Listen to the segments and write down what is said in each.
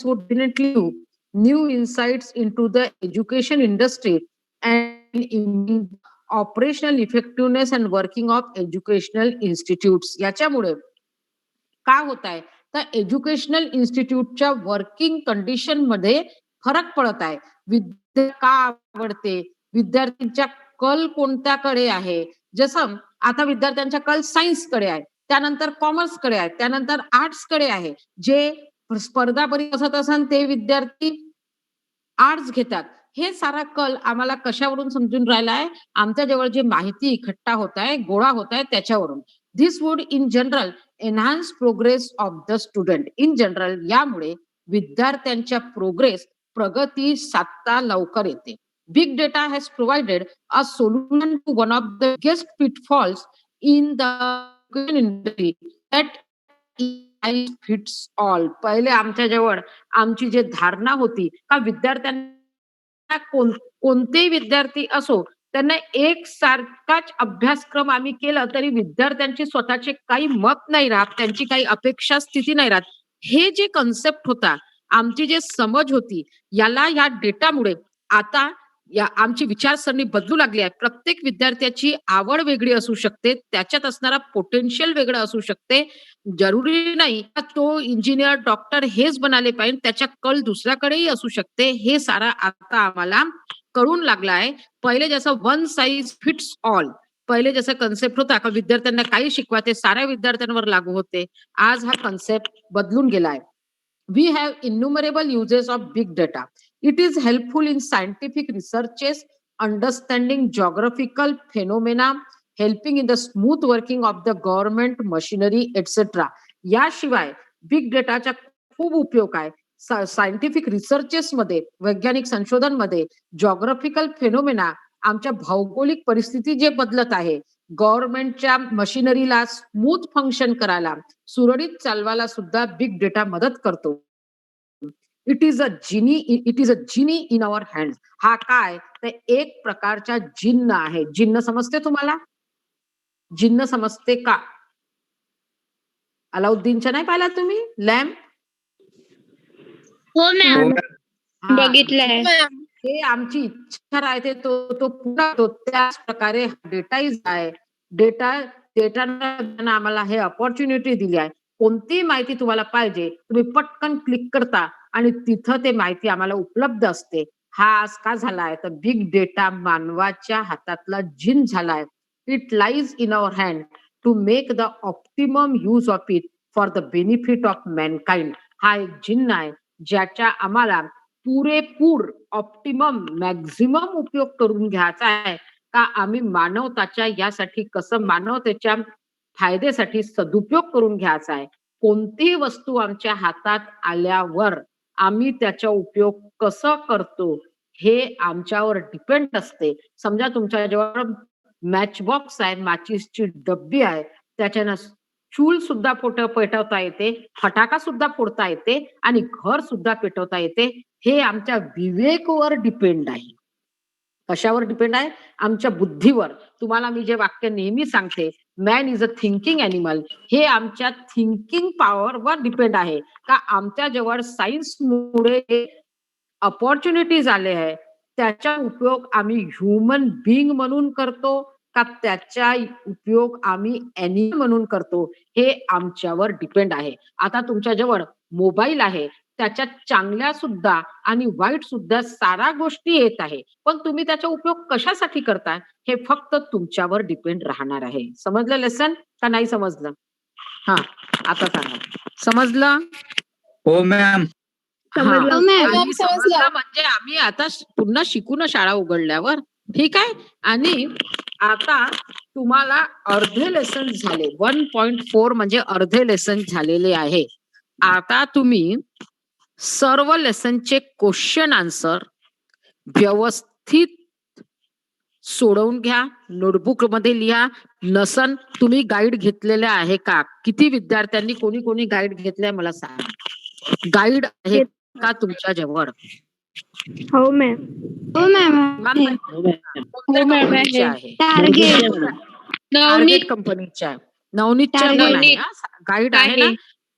would definitely give new insights into the education industry and improving operational effectiveness and working of educational institutes. याच्यामुळे काय होत आहे, तर educational इन्स्टिट्यूटच्या working condition मध्ये फरक पडत आहे. विद्या का आवडते, विद्यार्थ्यांच्या कल कोणत्याकडे आहे. जसं आता विद्यार्थ्यांचा कल सायन्सकडे आहे, त्यानंतर कॉमर्सकडे आहे, त्यानंतर आर्ट्सकडे आहे. जे स्पर्धा परीक्षा असेल ते विद्यार्थी आर्ट्स घेतात. हे सारा कल आम्हाला कशावरून समजून राहिला आहे, आमच्या जवळ जे माहिती इकट्ठा होत आहे, गोळा होत आहे त्याच्यावरून. This would in general enhance progress of the student. In general यामुळे विद्यार्थ्यांच्या प्रगती साधता लवकर येते. Big data has provided a solution to one of the biggest pitfalls in the industry that fits all. पहिले आमच्या जवळ आमची जी धारणा होती का विद्यार्थ्यांना कोणतेही विद्यार्थी असो त्यांना एक सारखाच अभ्यासक्रम आम्ही केला तरी विद्यार्थ्यांची स्वतःचे काही मत नाही राहत, त्यांची काही अपेक्षा स्थिती नाही राहत. हे जे कन्सेप्ट होता, आमची जे समज होती, याला या डेटामुळे आता आमची विचारसरणी बदलू लागली आहे. प्रत्येक विद्यार्थ्याची आवड वेगळी असू शकते, त्याच्यात असणारा पोटेन्शियल वेगळं असू शकते. जरुरी नाही का तो इंजिनियर, डॉक्टर हेच बनाले पाहिजे, त्याच्या कल दुसऱ्याकडेही असू शकते. हे सारा आता आम्हाला कळून लागला आहे. पहिले जसं वन साइज फिट्स ऑल, पहिले जसं कन्सेप्ट होता का विद्यार्थ्यांना काही शिकवा ते साऱ्या विद्यार्थ्यांवर लागू होते. आज हा कन्सेप्ट बदलून गेला आहे. We have innumerable uses of big data. It is helpful in scientific researches, understanding geographical phenomena, helping in the smooth working of the government machinery, etc. याशिवाय बिग डेटाचा खूप उपयोग आहे. सायंटिफिक रिसर्चेस मध्ये, वैज्ञानिक संशोधन मध्ये, जॉग्राफिकल फेनोमेना, आमच्या भौगोलिक परिस्थिती जे बदलत आहे, गव्हर्नमेंटच्या मशिनरीला स्मूथ फंक्शन करायला, सुरळीत चालवायला सुद्धा बिग डेटा मदत करतो. It is a genie in our hand. हा काय तर एक प्रकारचा जिन्न आहे. जिन्न समजते तुम्हाला? जिन्न समजते का? अलाउद्दीनच्या नाही पाहिला तुम्ही लॅम्प? हो मॅम, बघितलंय. हे आमची इच्छा राहते तो पुन्हा तो त्याच प्रकारे डेटा इज आहे. डेटानं आम्हाला हे अपॉर्च्युनिटी दिली आहे. कोणतीही माहिती तुम्हाला पाहिजे तुम्ही पटकन क्लिक करता आणि तिथं ते माहिती आम्हाला उपलब्ध असते. हा आज का झालाय तर बिग डेटा मानवाच्या हातातला जिन झालाय. It lies in our hand to make the optimum use of it for the benefit of mankind. हा एक जिन्न आहे ज्याच्या आम्हाला पुरेपूर ऑप्टिमम मॅक्झिमम उपयोग करून घ्यायचा आहे का आम्ही मानवताच्या यासाठी कसं मानवतेच्या फायद्यासाठी सदुपयोग करून घ्यायचा आहे. कोणतीही वस्तू आमच्या हातात आल्यावर आम्ही त्याचा उपयोग कसं करतो हे आमच्यावर डिपेंड असते. समजा तुमच्या जवळ मॅच बॉक्स आहे, माचीसची डब्बी आहे, त्याच्यानं चूल सुद्धा पेटवता येते, फटाका सुद्धा फोडता येते आणि घर सुद्धा पेटवता येते. हे आमच्या विवेकवर डिपेंड आहे. कशावर डिपेंड आहे? आमच्या बुद्धीवर. तुम्हाला मी जे वाक्य नेहमी सांगते, man is a thinking animal, हे आमच्या थिंकिंग पॉवरवर डिपेंड आहे का आमच्या जवळ सायन्समुळे अपॉर्च्युनिटीज आले आहे, त्याचा उपयोग आम्ही ह्युमन बीइंग म्हणून करतो का त्याचा उपयोग आम्ही ॲनिमल म्हणून करतो, हे आमच्यावर डिपेंड आहे. आता तुमच्या जवळ मोबाईल आहे, त्याच्यात चांगल्या सुद्धा आणि वाईट सुद्धा सारा गोष्टी येत आहे, पण तुम्ही त्याचा उपयोग कशासाठी करताय हे फक्त तुमच्यावर डिपेंड राहणार आहे. समजलं लेसन का नाही समजलं? हा, आता सांगा, समजलं? हो मॅम. समजलं म्हणजे आम्ही आता पुन्हा शिकू ना शाळा उघडल्यावर, ठीक आहे. आणि आता तुम्हाला अर्धे लेसन झाले, 1.4 म्हणजे अर्धे लेसन झालेले आहे. आता तुम्ही सर्व लेसनचे क्वेश्चन आन्सर व्यवस्थित सोडवून घ्या, नोटबुक मध्ये लिहा. नसन तुम्ही गाईड घेतलेले आहे का? किती विद्यार्थ्यांनी कोणी गाईड घेतलंय मला सांगा. गाईड आहे का तुमच्या जवळ? हो मॅम. हो मॅम. कंपनीचे आहे? टार्गेट कंपनीचे आहे. नवनीतच्या गाईड आहे ना,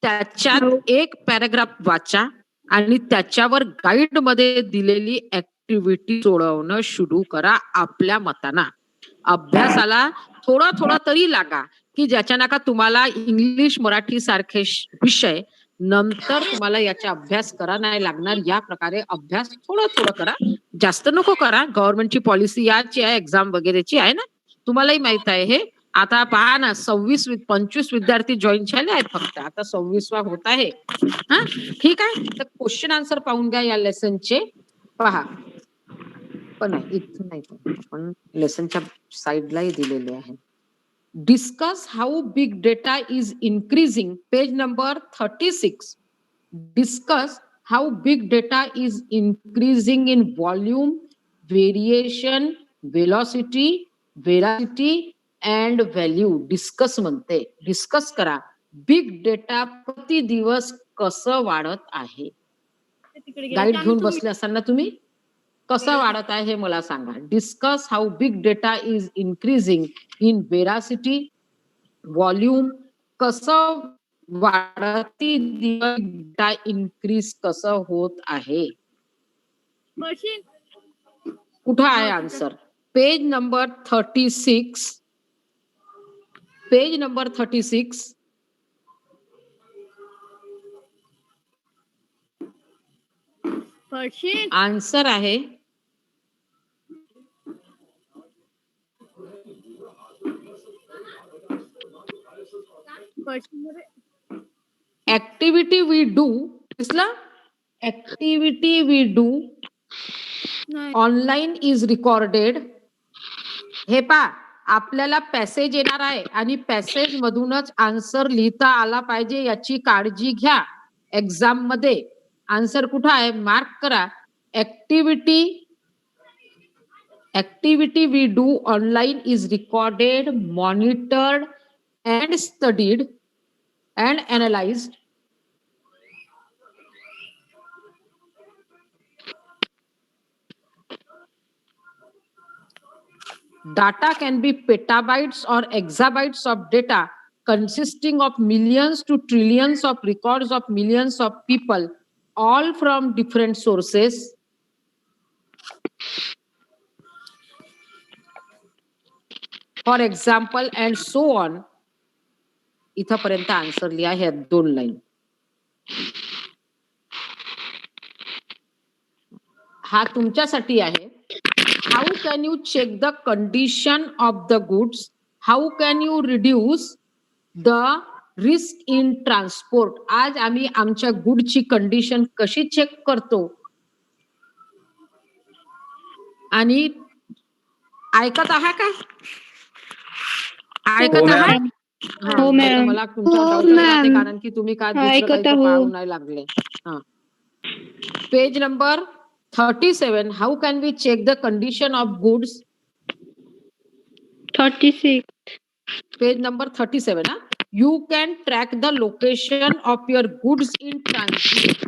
त्याच्यात एक पॅराग्राफ वाचा आणि त्याच्यावर गाईड मध्ये दिलेली ऍक्टिव्हिटी सोडवणं सुरू करा आपल्या मताना. अभ्यासाला थोडा थोडा तरी लागा, की ज्याच्या नका तुम्हाला इंग्लिश मराठी सारखे विषय नंतर तुम्हाला याचा अभ्यास करा नाही लागणार. या प्रकारे अभ्यास थोडं थोडं करा, जास्त नको करा. गव्हर्नमेंटची पॉलिसी याची आहे, एक्झाम वगैरेची आहे ना, तुम्हालाही माहित आहे हे. आता पहा ना, 25 विद्यार्थी जॉईन झाले आहेत फक्त. आता 26वा होत आहे. हा, ठीक आहे. तर क्वेश्चन आन्सर पाहून घ्या या लेसनचे. पहा, पण इथं नाही, पण लेसनच्या साईडलाही दिलेले आहे. Discuss how big data is increasing, page number 36. Discuss how big data is increasing in volume, variation, velocity, veracity and value. Discuss म्हणते. डिस्कस करा. बिग डेटा प्रति दिवस कसं वाढत आहे. गाईड घेऊन बसले असताना तुम्ही कसं वाढत आहे हे मला सांगा. Discuss how big data is increasing in veracity, volume, कसं वाढती डेटा इन्क्रीज कसं होत आहे. कुठं आहे answer? Page number 36. Page number 36. Answer आहे ऍक्टिव्हिटी वी डू. दिसला? Activity we do online is recorded. हे पा, आपल्याला पॅसेज येणार आहे आणि पॅसेज मधूनच आन्सर लिहिता आला पाहिजे, याची काळजी घ्या. एक्झाम मध्ये आन्सर कुठं आहे मार्क करा. Activity we do online is recorded, monitored and studied and analysed. Data can be petabytes or exabytes of data consisting of millions to trillions of records of millions of people, all from different sources. For example, and so on. इथपर्यंत answer लिहा ह्या 2 line. हा तुमच्यासाठी आहे. How can you check the condition of the goods? How can you reduce the risk in transport? आज आम्ही आमच्या गुडची condition कशी चेक करतो आणि ऐकत आहात का? ऐकत आहात? हो मॅम. मला तुमच्या डाऊट आहे कारण की तुम्ही काय दुसरं काही पाहू नाही लागले. Page number 37. How can we check the condition of goods? 36. Page number 37. You can track the location of your goods in transit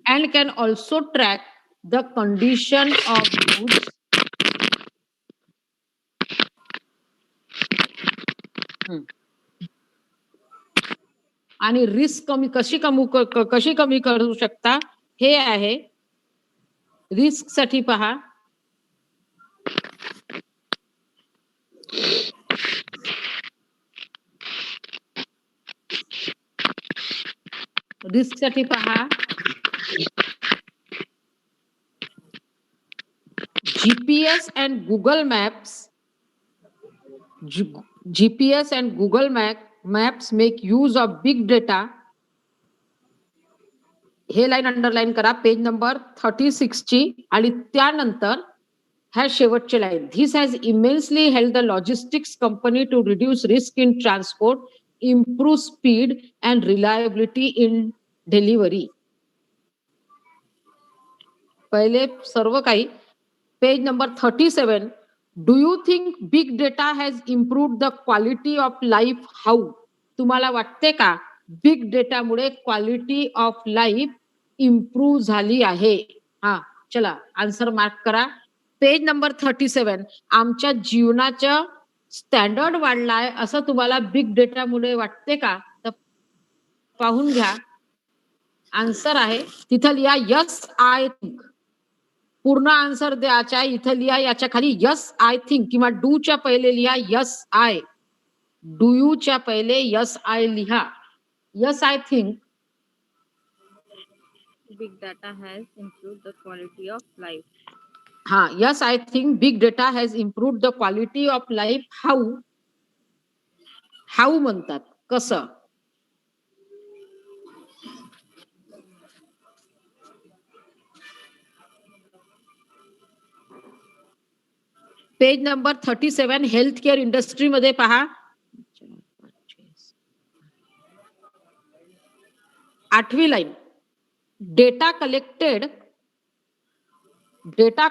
and can also track the condition of goods आणि रिस्क कशी कमी करू शकता हे आहे. Risk साठी पहा, risk साठी पहा GPS and Google Maps. GPS and Google Maps make use of big data. हे लाईन अंडरलाईन करा. पेज नंबर 36 ची आणि त्यानंतर ह्या शेवटची line. This has immensely helped the logistics company to reduce risk in transport, improve speed and reliability in delivery. पहिले सर्व काही. Page number 37. Do you think big data has improved the quality of life? How? तुम्हाला वाटते का big data मुळे quality of life improve झाली आहे? हा, चला आन्सर मार्क करा. Page number 37. आमच्या जीवनाचं स्टँडर्ड वाढलाय असं तुम्हाला बिग डेटा मुळे वाटते का? तर पाहून घ्या. आन्सर आहे तिथं लिहा यस आय थिंक. पूर्ण आन्सर द्यायचा इथं लिहा, याच्या खाली यस आय थिंक किंवा डूच्या पहिले लिहा यस आय. डू यूच्या पहिले यस आय लिहा. Yes I think. Big data has improved the quality of life. हा, yes I think big data has improved the quality of life. How? How म्हणतात, कसं? Page number 37 health care इंडस्ट्रीमध्ये पहा. 8वी line. Data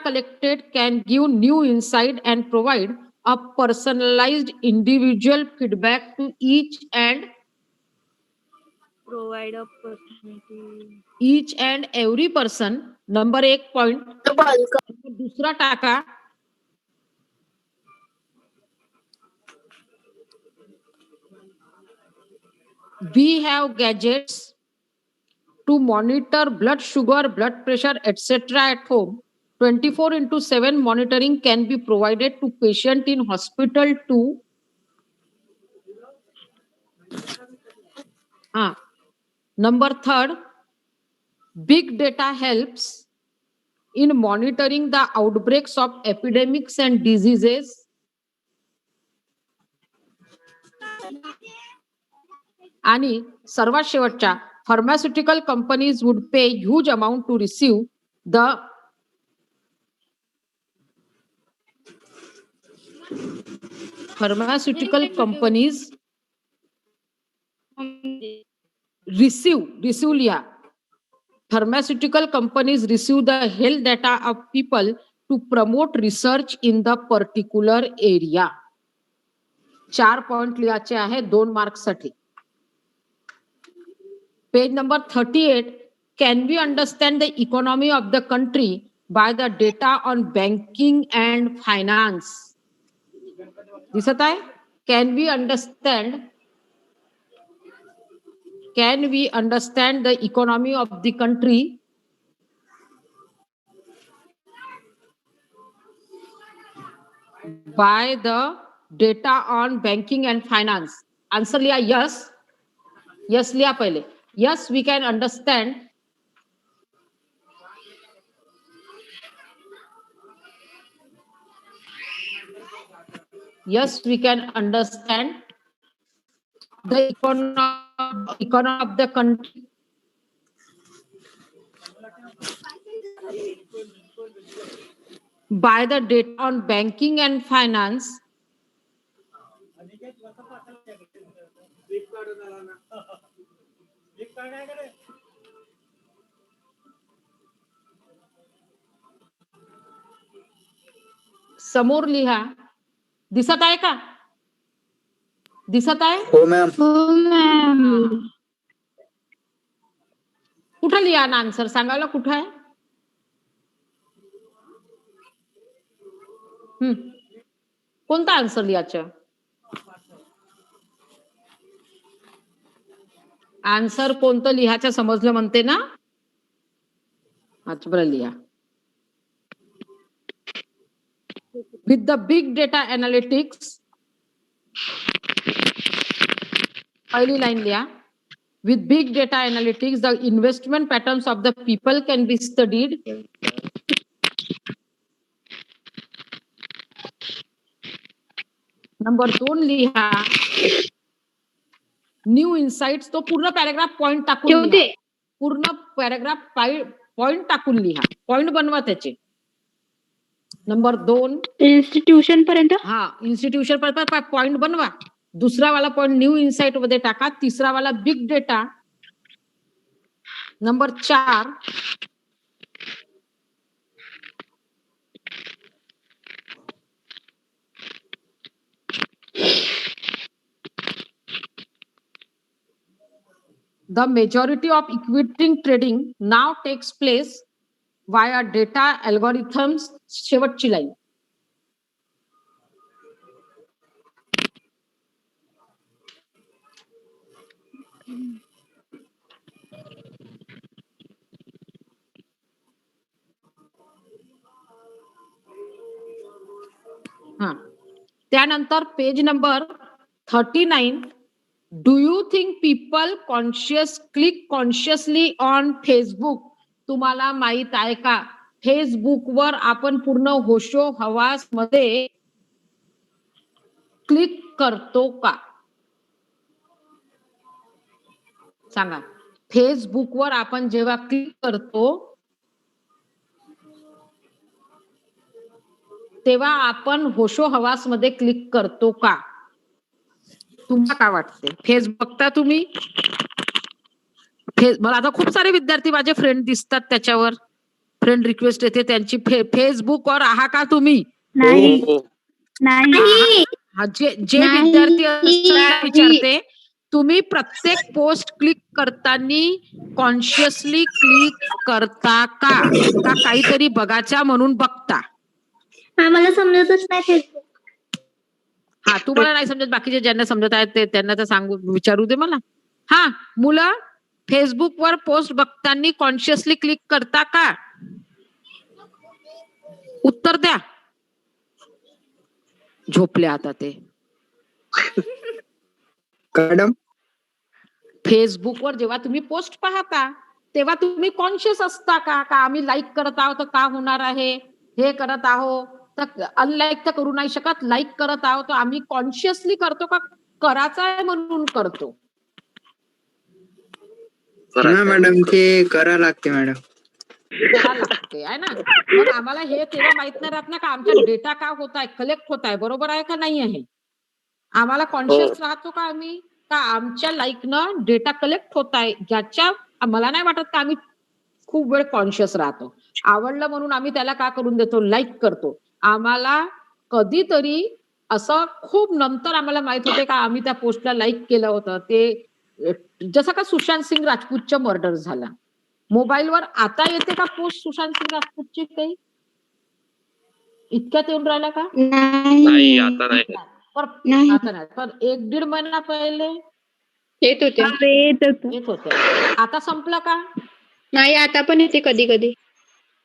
collected can give new insight and provide a personalized individual feedback to each and Provide opportunity. every person. Number 1 point. दुसरा टाका. We have gadgets to monitor blood sugar, blood pressure, etc. at home. 24/7 monitoring can be provided to patient in hospital to number 3rd, big data helps in monitoring the outbreaks of epidemics and diseases. आणि सर्वात शेवटच्या, pharmaceutical companies would pay huge amount to receive the pharmaceutical companies receive लिहा. Pharmaceutical companies receive the health data of people to promote research in the particular area. 4 point लिहायचे आहे 2 marks साठी. Page number 38. Can we understand the economy of the country by the data on banking and finance? दिसत आहे? Can we understand the economy of the country by the data on banking and finance? Answer लिहा yes. Yes लिहा पहिले. Yes, we can understand. Yes, we can understand the economy of the country by the data on banking and finance समोर लिहा. दिसत आहे का? दिसत आहे? हो मॅम. हो मॅम. कुठं लिहा ना आन्सर सांगायला कुठं आहे? कोणता आन्सर लिहायचा? आन्सर कोणतं लिहायचं समजलं म्हणते ना? अच्छा, बरं लिहा. With the big data analytics, पहिली लाईन लिहा. With big data analytics, the investment patterns of the people can be studied. Number 2 लिहा. New insights. तो पूर्ण पॅराग्राफ पॉइंट टाकून लिहा. पूर्ण पॅराग्राफ पॉइंट टाकून लिहा. पॉइंट बनवा त्याचे. नंबर 2 इन्स्टिट्यूशन पर्यंत. हा, इन्स्टिट्यूशन पर्यंत पॉइंट बनवा. दुसरा वाला पॉइंट न्यू इन्साइट मध्ये टाका. तिसरा वाला big data. Number 4 the majority of equity trading now takes place via data algorithms. शेवटची लाईन. हा, त्यानंतर page number 39. Do you think people click consciously on Facebook? तुम्हाला माहित आहे का फेसबुकवर आपण पूर्ण होशो हवास मध्ये क्लिक करतो का? सांगा. फेसबुकवर आपण जेव्हा क्लिक करतो तेव्हा आपण होशो हवास मध्ये क्लिक करतो का? तुम्हाला काय वाटते? फेस बघता तुम्ही? मला आता खूप सारे विद्यार्थी माझे फ्रेंड दिसतात त्याच्यावर. फ्रेंड रिक्वेस्ट येते त्यांची. फेसबुकवर आहात का तुम्ही? नाही हो. नाही हा, जे नाही. विद्यार्थी असतात विचारते, तुम्ही प्रत्येक पोस्ट क्लिक करताना कॉन्शियसली क्लिक करता का? का काहीतरी बघायचा म्हणून बघता? आम्हाला समजतच नाही फेसबुक. हा, तुम्हाला नाही समजत, बाकीचे ज्यांना समजत आहेत ते त्यांना तर सांगू विचारू दे मला. हा, मुलं फेसबुकवर पोस्ट बघताना कॉन्शियसली क्लिक करता का? उत्तर द्या. झोपले आता ते. मॅडम फेसबुकवर जेव्हा तुम्ही पोस्ट पाहता तेव्हा तुम्ही कॉन्शियस असता का? का आम्ही लाईक करत आहोत तर का होणार आहे, हे करत आहोत तर अनलाईक तर करू नाही शकत, लाईक करत आहोत तर आम्ही कॉन्शियसली करतो का करायचं आहे म्हणून करतो? ना मॅडम ते करा लागते मॅडम. करा लागते आहे ना. मग आम्हाला हे तेव्हा माहित नाही राहत ना का आमचा डेटा का होत आहे, कलेक्ट होत आहे, बरोबर आहे का नाही आहे? आम्हाला कॉन्शियस राहतो का आम्ही का आमच्या लाईकनं डेटा कलेक्ट होत आहे, ज्याच्या मला नाही वाटत का आम्ही खूप वेळ कॉन्शियस राहतो. आवडलं म्हणून आम्ही त्याला का करून देतो, लाईक करतो. आम्हाला कधीतरी असं खूप नंतर आम्हाला माहित होते का आम्ही त्या पोस्टला लाईक केलं होतं. ते जसं का सुशांत सिंग राजपूतचं मर्डर झाला, मोबाईलवर आता येते का पोस्ट सुशांत सिंग राजपूतची? काही इतक्यात येऊन राहिला का? नाही आता नाही. नाही. आता नाही, पण 1-1.5 महिना पहिले येत होते येत होते. आता संपलं का? नाही, आता पण येते कधी कधी.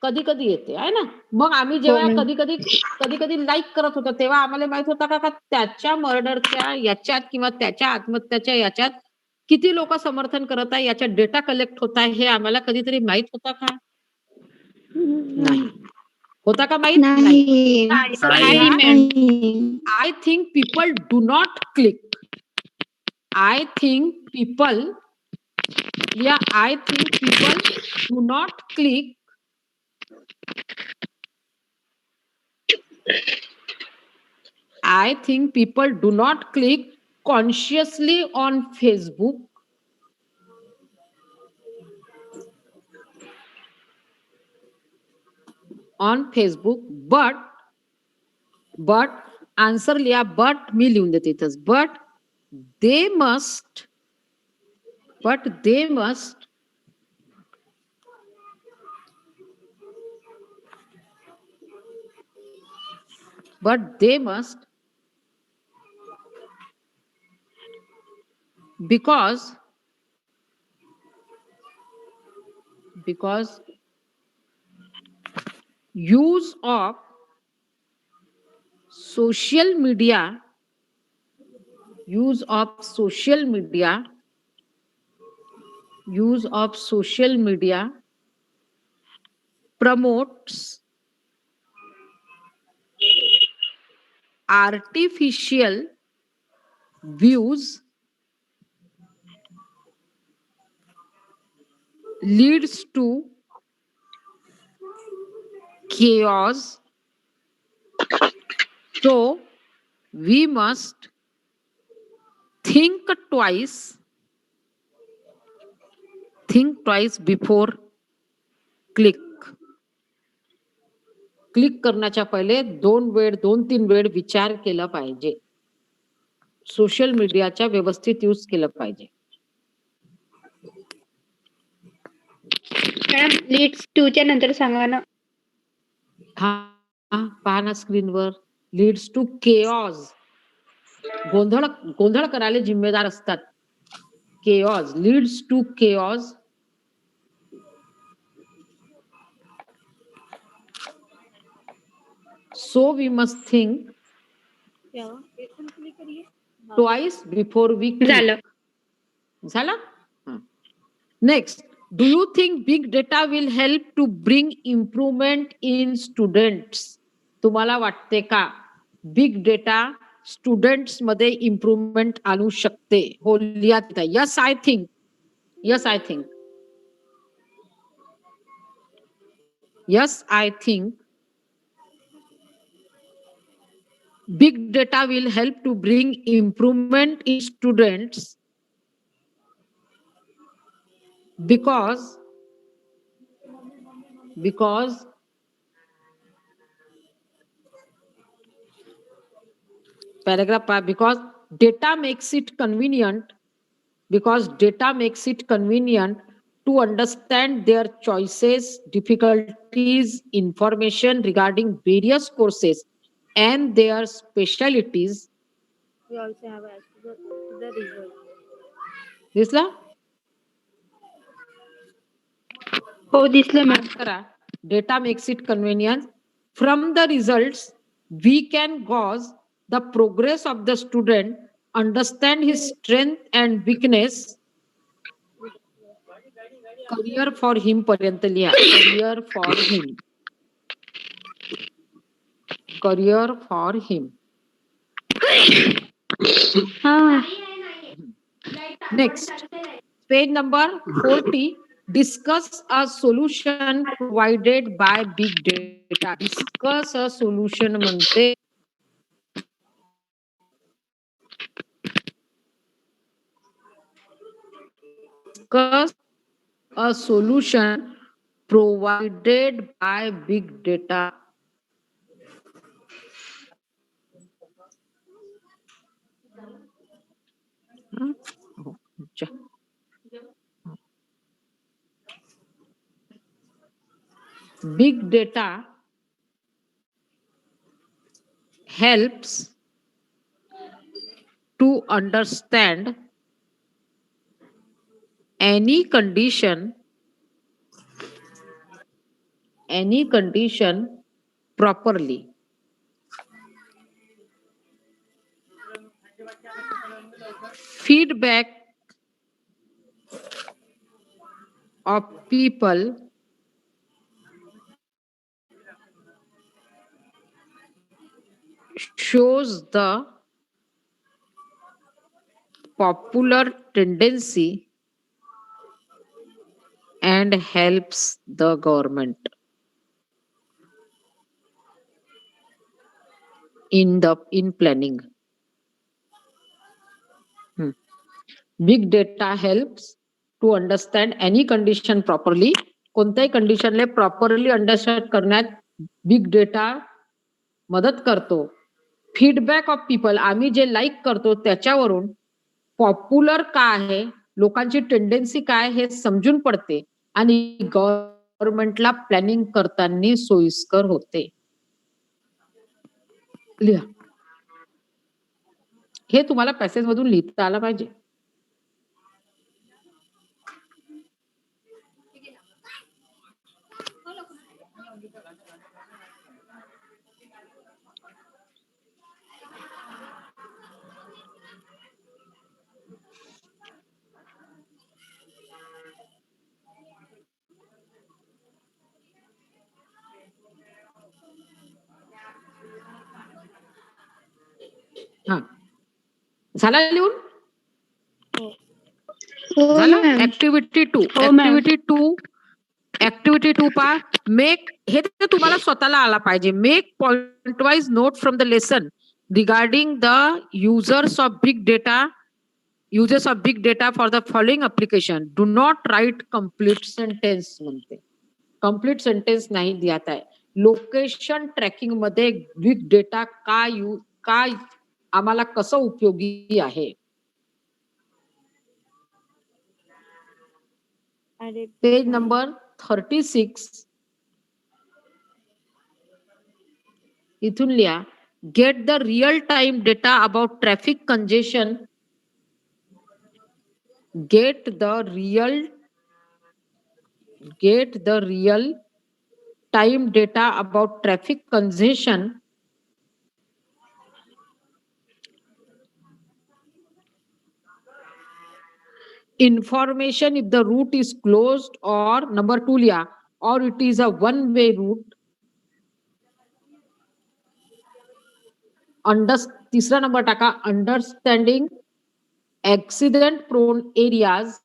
कधी कधी येते आहे ना. मग आम्ही हो जेव्हा मॅम. कधी कधी लाईक करत होतो तेव्हा आम्हाला माहित होता का त्याच्या मर्डरच्या याच्यात किंवा त्याच्या आत्महत्याच्या याच्यात किती लोक समर्थन करत आहे, याचा डेटा कलेक्ट होत आहे, हे आम्हाला कधीतरी माहित होता का? नाही. होता का माहित? नाही. नाही ma'am. I think people do not click. I think people do not click I think people do not click consciously on Facebook. But answer लिया, but मी लिहून देते इथंच. But they must because use of social media promotes artificial views, leads to chaos. So we must think twice before click. Click करण्याच्या पहिले 2-3 वेळ विचार केला पाहिजे. सोशल मीडियाचा व्यवस्थित यूज केलं पाहिजे. लीड्स टू च्या नंतर सांगा ना. हा, पहा ना स्क्रीनवर. Leads to chaos. गोंधळ करायला जिम्मेदार असतात. Chaos leads to chaos. So we must think twice before we झालं. झाला. Next, do you think big data will help to bring improvement in students? तुम्हाला वाटते का बिग डेटा स्टुडंट्स मध्ये इम्प्रूव्हमेंट आणू शकते? हो, लिहा तिथे. Yes I think. Yes I think. Yes I think big data will help to bring improvement in students because paragraph because data makes it convenient to understand their choices, difficulties, information regarding various courses and their specialties. We also have as to the result. दिसला? हो दिसलं ma'am. Mark करा. Data makes it convenient. From the results, we can gauge the progress of the student, understand his strength and weakness. Career for him पर्यंत लिहा. Career for him. Career for him. हा. Next, page number 40. Discuss a solution provided by big data. Discuss a solution म्हणते discuss a solution provided by big data. अच्छा. Big data helps to understand any condition properly. Feedback of people shows the popular tendency and helps the government in planning. Big data helps to understand any condition properly. कोणत्याही कंडिशनला properly understand करण्यात big data मदत करतो. Feedback of people, आम्ही जे like करतो त्याच्यावरून popular काय आहे, लोकांची टेंडन्सी काय हे समजून पडते आणि गव्हर्नमेंटला प्लॅनिंग करताना सोयीस्कर होते. लिहा. हे तुम्हाला पॅसेज मधून लिहिता आलं पाहिजे. हा, झाला लिहून? हो झाला. मॅम. ऍक्टिव्हिटी 2. हो, मॅम. ऍक्टिव्हिटी 2 पहा. मेक, हे तर तुम्हाला स्वतःला आला पाहिजे. Make point wise note from the lesson regarding the users of big data for the following application. Do not write complete sentence म्हणते. कम्प्लीट सेंटेन्स नाही लिहात आहे. लोकेशन ट्रॅकिंग मध्ये बिग डेटा काय आम्हाला कसं उपयोगी आहे. Page number 36. इथून लिहा. Get the real time data about traffic congestion. Get the real time data about traffic congestion information if the route is closed, or number 2 लिहा, or it is a one way route. तीसरा number टाका, understanding accident prone areas.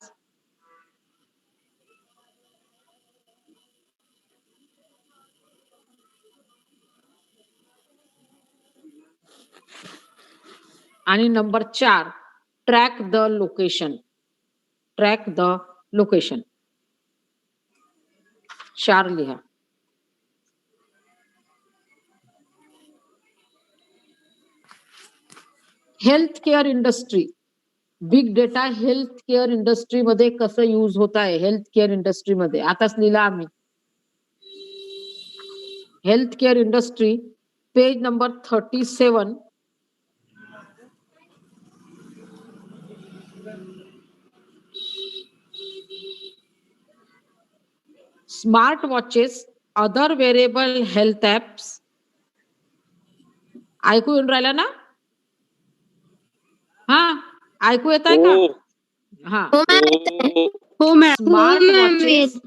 आणि number 4, track the location. Track the location. 4 लिहा. Health care industry, big data health care industry मध्ये कसं use होत आहे? Health care industry मध्ये आताच लिहिला आम्ही. Health care industry, page number 37. Smart watches, other wearable health apps. ऐकू येऊन राहिला ना? हा, ऐकू येत आहे का? हा. हो ma'am. Smart watches,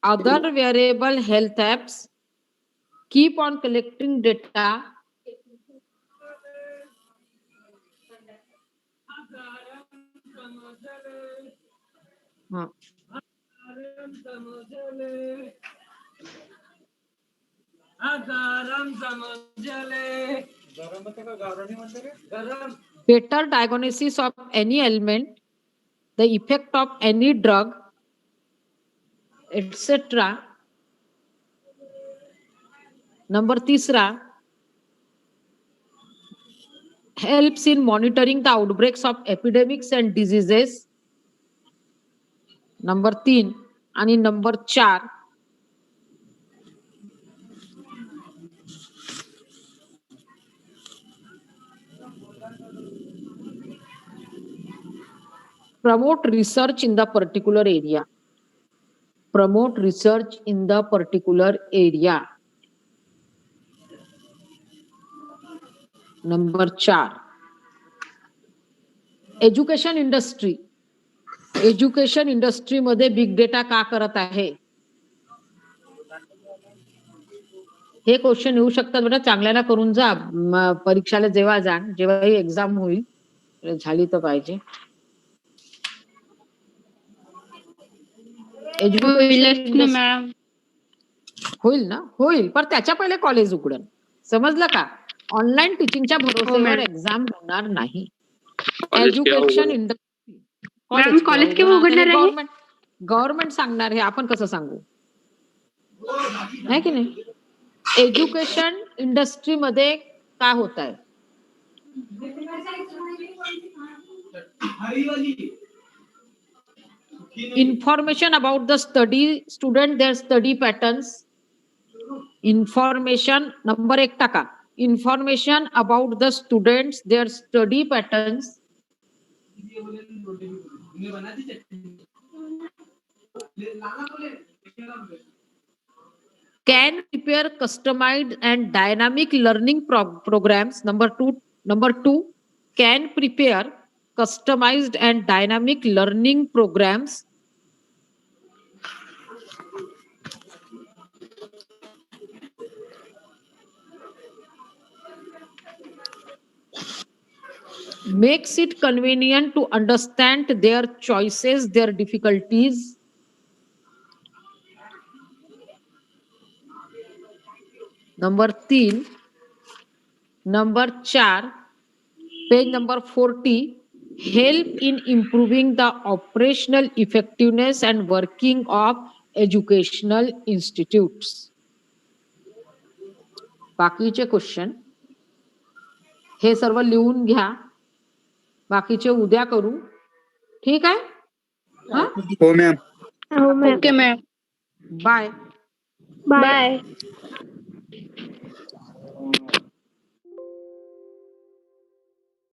other wearable health apps keep on collecting data. Better diagnosis of any ailment, the effect of any drug, etc. Number 3, helps in monitoring the outbreaks of epidemics and diseases. Number 3 आणि number 4, promote research in the particular area. Promote research in the particular area. Number 4, education industry. Education industry मध्ये big data का करत आहे? हे question येऊ शकतात बेटा, चांगल्याला करून जा. परीक्षाला जेव्हा जा, जेव्हाही एक्झाम होईल, झाली तर पाहिजे. मॅम. होईल ना? होईल, पण त्याच्या पहिले कॉलेज उघडन. समजलं का? ऑनलाईन टीचिंगच्या भरोश्यावर एक्झाम होणार नाही. Education industry. कॉलेज केव्हा उघडणार आहे? गव्हर्नमेंट सांगणार, हे आपण कसं सांगू? आहे की नाही? एज्युकेशन इंडस्ट्री मध्ये काय होत आहे? Information about the student, their study patterns. Information, number 1 टाका. Information about the students, their study patterns. Can prepare customized and dynamic learning programs. Number 2, can prepare customized and dynamic learning programs. Makes it convenient to understand their choices, their difficulties. Number 3, number 4, page number 40, help in improving the operational effectiveness and working of educational institutes. बाकीचे question हे सर्व लिहून घ्या, बाकीचे उद्या करू. ठीक आहे? हो ma'am. Okay ma'am. Bye. Bye.